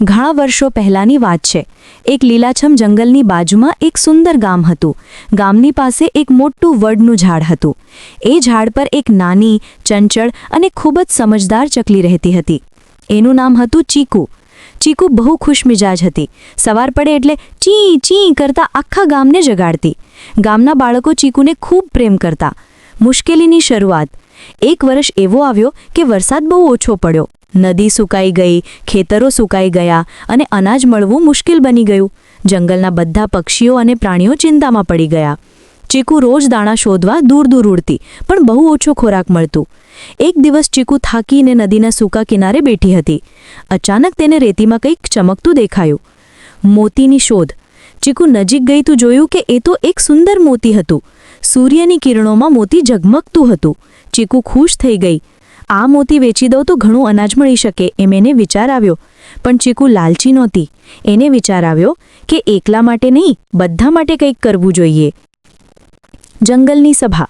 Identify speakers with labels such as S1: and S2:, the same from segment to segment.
S1: ઘણા વર્ષો પહેલાંની વાત છે। એક લીલાછમ જંગલની બાજુમાં એક સુંદર ગામ હતું। ગામની પાસે એક મોટું વડનું ઝાડ હતું। એ ઝાડ પર એક નાની, ચંચળ અને ખૂબ જ સમજદાર ચકલી રહેતી હતી। એનું નામ હતું ચીકુ। ચીકુ બહુ ખુશમિજાજ હતી। સવાર પડે એટલે ચી ચી કરતા આખા ગામને જગાડતી। ગામના બાળકો ચીકુને ખૂબ પ્રેમ કરતા। મુશ્કેલીની શરૂઆત। એક વર્ષ એવો આવ્યો કે વરસાદ બહુ ઓછો પડ્યો। નદી સુકાઈ ગઈ, ખેતરો સુકાઈ ગયા અને અનાજ મળવું મુશ્કેલ બની ગયું। જંગલના બધા પક્ષીઓ અને પ્રાણીઓ ચિંતામાં પડી ગયા। ચીકુ રોજ દાણા શોધવા દૂર દૂર ઉડતી, પણ બહુ ઓછો ખોરાક મળતું। એક દિવસ ચીકુ થાકીને નદીના સૂકા કિનારે બેઠી હતી। અચાનક તેને રેતીમાં કંઈક ચમકતું દેખાયું। મોતીની શોધ। ચીકુ નજીક ગઈ તો જોયું કે એ તો એક સુંદર મોતી હતું। સૂર્યની કિરણોમાં મોતી ઝગમગતું હતું। ચીકુ ખુશ થઈ ગઈ। આ મોતી વેચી દઉં તો ઘણું અનાજ મળી શકે એમ એને વિચાર આવ્યો। પણ ચીકુ લાલચી નહોતી। એને વિચાર આવ્યો કે એકલા માટે નહીં, બધા માટે કંઈક કરવું જોઈએ। જંગલની સભા।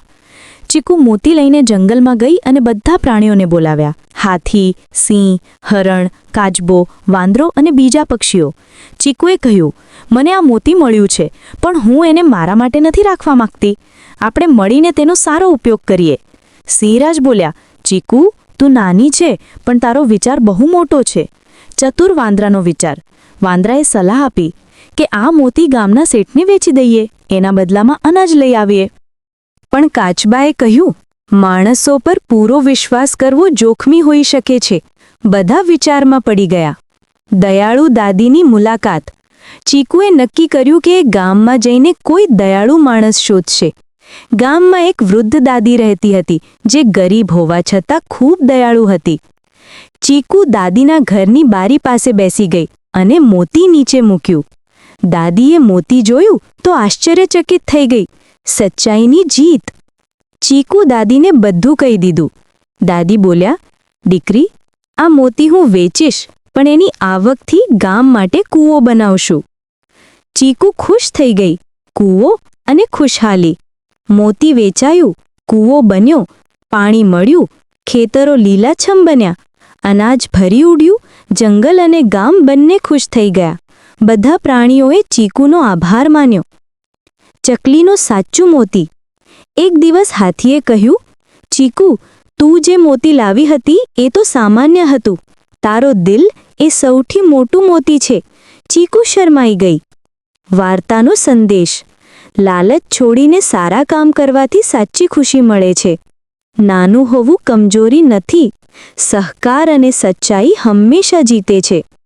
S1: ચીકુ મોતી લઈને જંગલમાં ગઈ અને બધા પ્રાણીઓને બોલાવ્યા। હાથી, સિંહ, હરણ, કાચબો, વાંદરો અને બીજા પક્ષીઓ। ચીકુએ કહ્યું, મને આ મોતી મળ્યું છે, પણ હું એને મારા માટે નથી રાખવા માંગતી। આપણે મળીને તેનો સારો ઉપયોગ કરીએ। સિંહરાજ બોલ્યા, ચીકુ, તું નાની છે, પણ તારો વિચાર બહુ મોટો છે। ચતુર વાંદરાનો વિચાર। વાંદરાએ સલાહ આપી કે આ મોતી ગામના શેઠને વેચી દઈએ, એના બદલામાં અનાજ લઈ આવીએ। પણ કાચબાએ કહ્યું, માણસો પર પૂરો વિશ્વાસ કરવો જોખમી હોઈ શકે છે। બધા વિચારમાં પડી ગયા। દયાળુ દાદીની મુલાકાત। ચીકુએ નક્કી કર્યું કે ગામમાં જઈને કોઈ દયાળુ માણસ શોધશે। ગામમાં એક વૃદ્ધ દાદી રહેતી હતી, જે ગરીબ હોવા છતાં ખૂબ દયાળુ હતી। ચીકુ દાદીના ઘરની બારી પાસે બેસી ગઈ અને મોતી નીચે મૂક્યું। દાદીએ મોતી જોયું તો આશ્ચર્યચકિત થઈ ગઈ। સચ્ચાઈની જીત। ચીકુ દાદીને બધું કહી દીધું। દાદી બોલ્યા, દીકરી, આ મોતી હું વેચીશ, પણ એની આવકથી ગામ માટે કૂવો બનાવશું। ચીકુ ખુશ થઈ ગઈ। કૂવો અને ખુશહાલી। મોતી વેચાયું, કૂવો બન્યો, પાણી મળ્યું, ખેતરો લીલાછમ બન્યા, અનાજ ભરી ઉડ્યું, જંગલ અને ગામ બંને ખુશ થઈ ગયા। બધા પ્રાણીઓએ ચીકુનો આભાર માન્યો। ચકલીનો સાચું મોતી। એક દિવસ હાથીએ કહ્યું, ચીકુ, તું જે મોતી લાવી હતી એ તો સામાન્ય હતું, તારો દિલ એ સૌથી મોટું મોતી છે। ચીકુ શરમાઈ ગઈ। વાર્તાનો સંદેશ। લાલચ છોડીને સારા કામ કરવાથી સાચી ખુશી મળે છે। નાનું હોવું કમજોરી નથી, સહકાર અને સચ્ચાઈ હંમેશા જીતે છે।